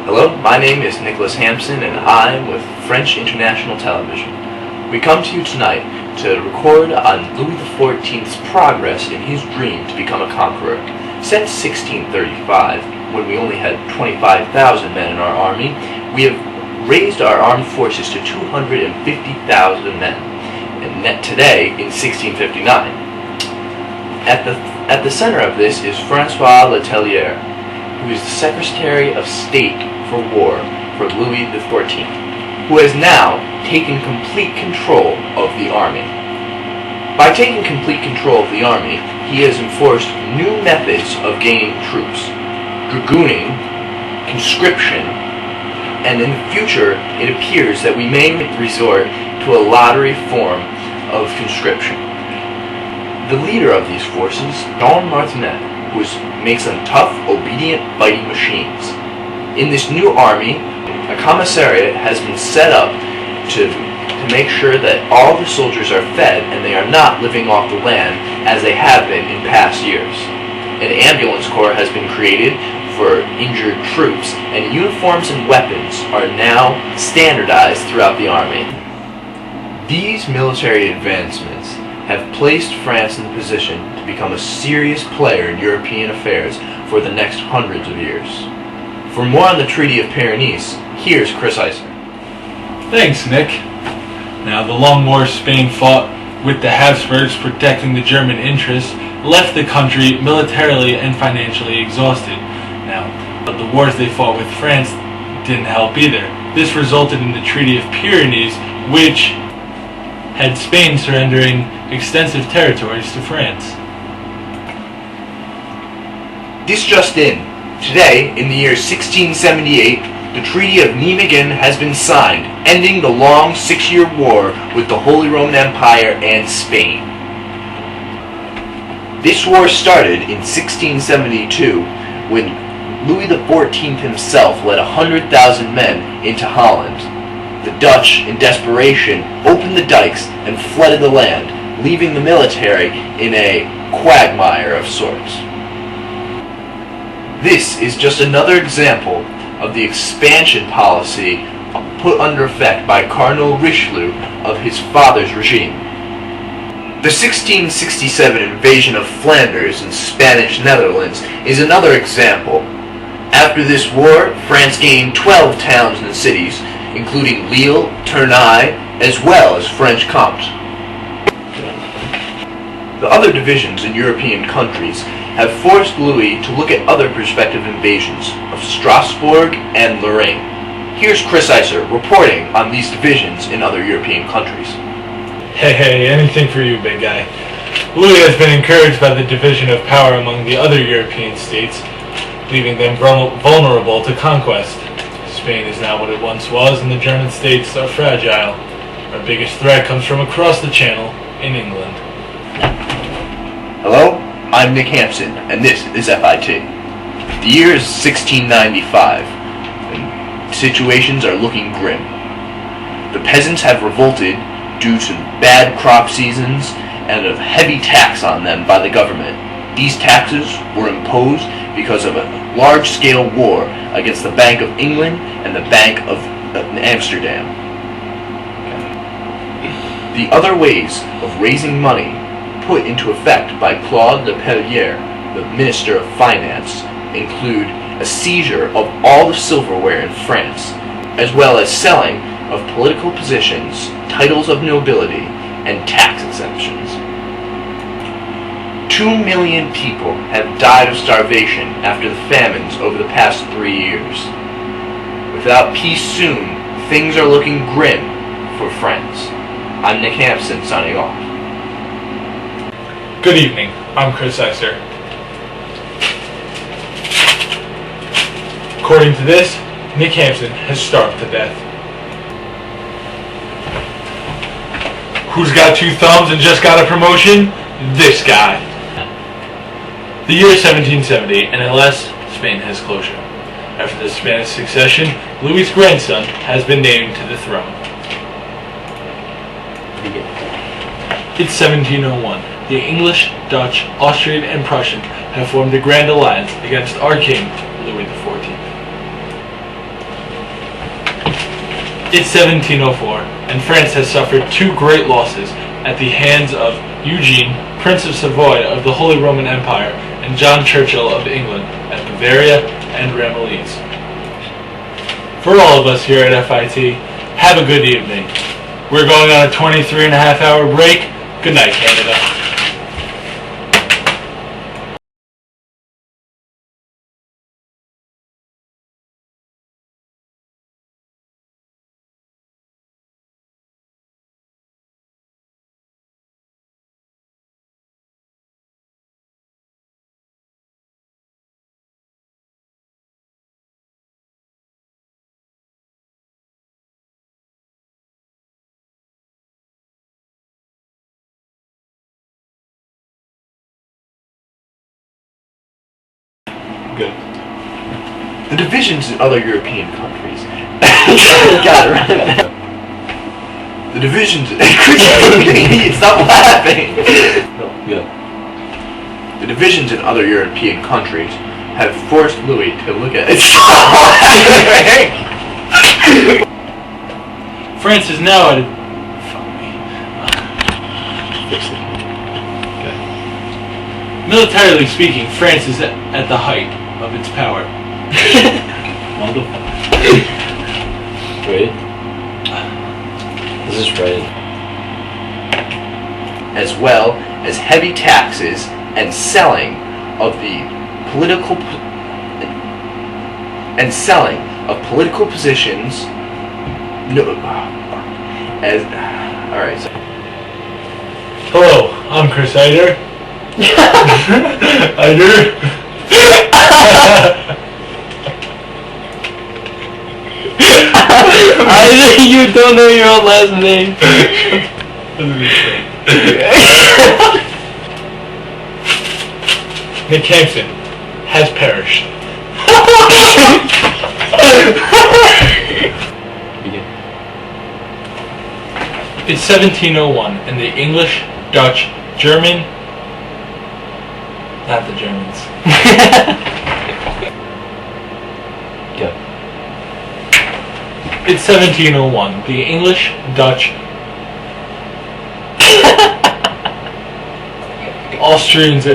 Hello, my name is Nicholas Hampson and I'm with French International Television. We come to you tonight to record on Louis XIV's progress in his dream to become a conqueror. Since 1635, when we only had 25,000 men in our army, we have raised our armed forces to 250,000 men, and today in 1659. At the center of this is Francois Letellier, who is the Secretary of State for War for Louis XIV, who has now taken complete control of the army. By taking complete control of the army, he has enforced new methods of gaining troops: dragooning, conscription, and in the future it appears that we may resort to a lottery form of conscription. The leader of these forces, Don Martinet, makes them tough, obedient, fighting machines. In this new army, a commissariat has been set up to make sure that all the soldiers are fed and they are not living off the land as they have been in past years. An ambulance corps has been created for injured troops, and uniforms and weapons are now standardized throughout the army. These military advancements have placed France in the position to become a serious player in European affairs for the next hundreds of years. For more on the Treaty of Pyrenees, here's Chris Iser. Thanks, Nick. Now, the long war Spain fought with the Habsburgs protecting the German interests left the country militarily and financially exhausted. Now, but the wars they fought with France didn't help either. This resulted in the Treaty of Pyrenees, which had Spain surrendering extensive territories to France. This just in. Today, in the year 1678, the Treaty of Nijmegen has been signed, ending the long 6-year war with the Holy Roman Empire and Spain. This war started in 1672 when Louis XIV himself led 100,000 men into Holland. The Dutch, in desperation, opened the dikes and flooded the land, leaving the military in a quagmire of sorts. This is just another example of the expansion policy put under effect by Cardinal Richelieu of his father's regime. The 1667 invasion of Flanders and Spanish Netherlands is another example. After this war, France gained 12 towns and cities, including Lille, Tournai, as well as French Comte. The other divisions in European countries have forced Louis to look at other prospective invasions of Strasbourg and Lorraine. Here's Chris Iser reporting on these divisions in other European countries. Hey, anything for you, big guy. Louis has been encouraged by the division of power among the other European states, leaving them vulnerable to conquest. Spain is not what it once was, and the German states are fragile. Our biggest threat comes from across the Channel in England. Hello, I'm Nick Hampson, and this is FIT. The year is 1695, and situations are looking grim. The peasants have revolted due to bad crop seasons and a heavy tax on them by the government. These taxes were imposed because of a large-scale war against the Bank of England and the Bank of Amsterdam. The other ways of raising money put into effect by Claude Lepellier, the Minister of Finance, include a seizure of all the silverware in France, as well as selling of political positions, titles of nobility, and tax exemptions. 2 million people have died of starvation after the famines over the past 3 years. Without peace soon, things are looking grim for France. I'm Nick Hampson signing off. Good evening, I'm Chris Iser. According to this, Nick Hampson has starved to death. Who's got 2 thumbs and just got a promotion? This guy. The year 1770, and at last, Spain has closure. After the Spanish succession, Louis' grandson has been named to the throne. It's 1701. The English, Dutch, Austrian, and Prussian have formed a grand alliance against our king, Louis XIV. It's 1704, and France has suffered two great losses at the hands of Eugene, Prince of Savoy of the Holy Roman Empire, and John Churchill of England at Bavaria and Ramillies. For all of us here at FIT, have a good evening. We're going on a 23-and-a-half-hour break. Good night, Canada. Good. The divisions in other European countries. Got it right. The divisions. Stop laughing. Good. The divisions in other European countries have forced Louis to look at. France is now at a... Fix it. Militarily speaking, France is at the height of its power. Wonderful. Wait. This is right. As well as heavy taxes and selling of political positions. No, as all right. So. Hello, I'm Chris Eider. Eider. You don't know your own last name. Nick Hampson has perished. It's 1701, and the English, Dutch, German... Not the Germans. Go. It's 1701. The English, Dutch, Austrians, and